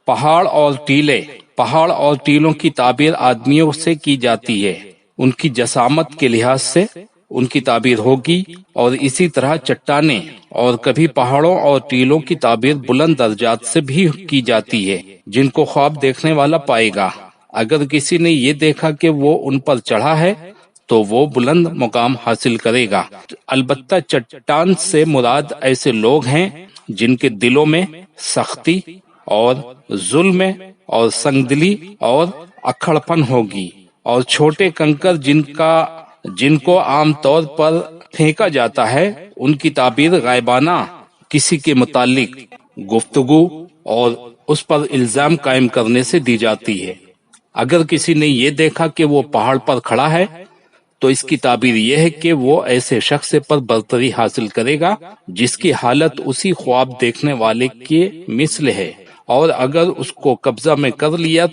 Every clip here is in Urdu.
پہاڑ اور ٹیلوں کی تعبیر آدمیوں سے کی جاتی ہے، ان کی جسامت کے لحاظ سے ان کی تعبیر ہوگی، اور اسی طرح چٹانیں اور کبھی پہاڑوں اور ٹیلوں کی تعبیر بلند درجات سے بھی کی جاتی ہے جن کو خواب دیکھنے والا پائے گا۔ اگر کسی نے یہ دیکھا کہ وہ ان پر چڑھا ہے تو وہ بلند مقام حاصل کرے گا۔ البتہ چٹان سے مراد ایسے لوگ ہیں جن کے دلوں میں سختی اور ظلم اور سنگدلی اور اکڑپن ہوگی، اور چھوٹے کنکر جن کو عام طور پر پھینکا جاتا ہے ان کی تعبیر غائبانہ کسی کے متعلق گفتگو اور اس پر الزام قائم کرنے سے دی جاتی ہے۔ اگر کسی نے یہ دیکھا کہ وہ پہاڑ پر کھڑا ہے تو اس کی تعبیر یہ ہے کہ وہ ایسے شخص پر برتری حاصل کرے گا جس کی حالت اسی خواب دیکھنے والے کے مثل ہے، اور اگر اس کو قبضہ میں کر لیا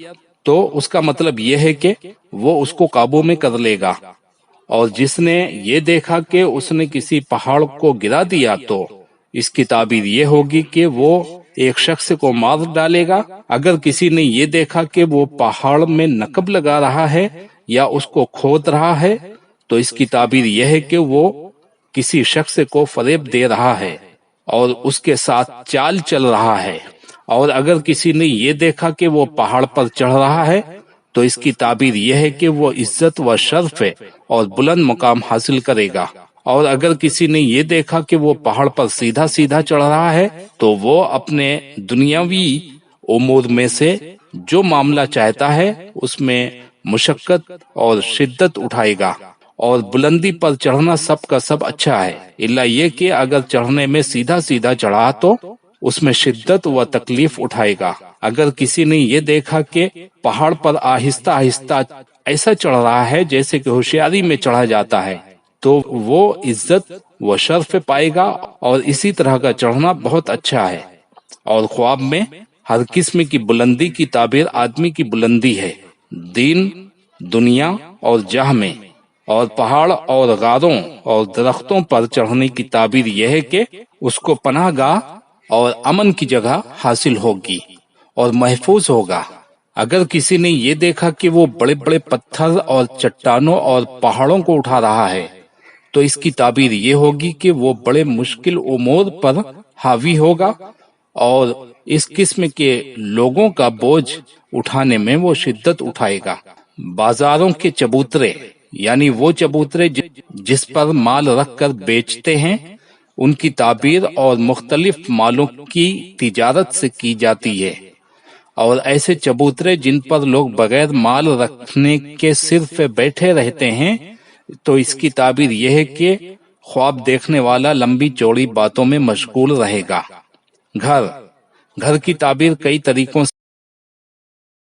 تو اس کا مطلب یہ ہے کہ وہ اس کو قابو میں کر لے گا، اور جس نے یہ دیکھا کہ اس نے کسی پہاڑ کو گرا دیا تو اس کی تعبیر یہ ہوگی کہ وہ ایک شخص کو مار ڈالے گا۔ اگر کسی نے یہ دیکھا کہ وہ پہاڑ میں نقب لگا رہا ہے یا اس کو کھود رہا ہے تو اس کی تعبیر یہ ہے کہ وہ کسی شخص کو فریب دے رہا ہے اور اس کے ساتھ چال چل رہا ہے۔ اور اگر کسی نے یہ دیکھا کہ وہ پہاڑ پر چڑھ رہا ہے تو اس کی تعبیر یہ ہے کہ وہ عزت و شرف اور بلند مقام حاصل کرے گا۔ اور اگر کسی نے یہ دیکھا کہ وہ پہاڑ پر سیدھا سیدھا چڑھ رہا ہے تو وہ اپنے دنیاوی امور میں سے جو معاملہ چاہتا ہے اس میں مشقت اور شدت اٹھائے گا، اور بلندی پر چڑھنا سب کا سب اچھا ہے، الا یہ کہ اگر چڑھنے میں سیدھا سیدھا چڑھا تو اس میں شدت و تکلیف اٹھائے گا۔ اگر کسی نے یہ دیکھا کہ پہاڑ پر آہستہ آہستہ ایسا چڑھ رہا ہے جیسے کہ ہوشیاری میں چڑھا جاتا ہے تو وہ عزت و شرف پائے گا، اور اسی طرح کا چڑھنا بہت اچھا ہے۔ اور خواب میں ہر قسم کی بلندی کی تعبیر آدمی کی بلندی ہے، دین، دنیا اور جاہ میں، اور پہاڑ اور غاروں اور درختوں پر چڑھنے کی تعبیر یہ ہے کہ اس کو پناہ گاہ اور امن کی جگہ حاصل ہوگی اور محفوظ ہوگا۔ اگر کسی نے یہ دیکھا کہ وہ بڑے بڑے پتھر اور چٹانوں اور پہاڑوں کو اٹھا رہا ہے تو اس کی تعبیر یہ ہوگی کہ وہ بڑے مشکل امور پر حاوی ہوگا، اور اس قسم کے لوگوں کا بوجھ اٹھانے میں وہ شدت اٹھائے گا۔ بازاروں کے چبوترے یعنی وہ چبوترے جس پر مال رکھ کر بیچتے ہیں ان کی تعبیر اور مختلف مالوں کی تجارت سے کی جاتی ہے، اور ایسے چبوترے جن پر لوگ بغیر مال رکھنے کے صرف بیٹھے رہتے ہیں تو اس کی تعبیر یہ ہے کہ خواب دیکھنے والا لمبی چوڑی باتوں میں مشغول رہے گا۔ گھر کی تعبیر کئی طریقوں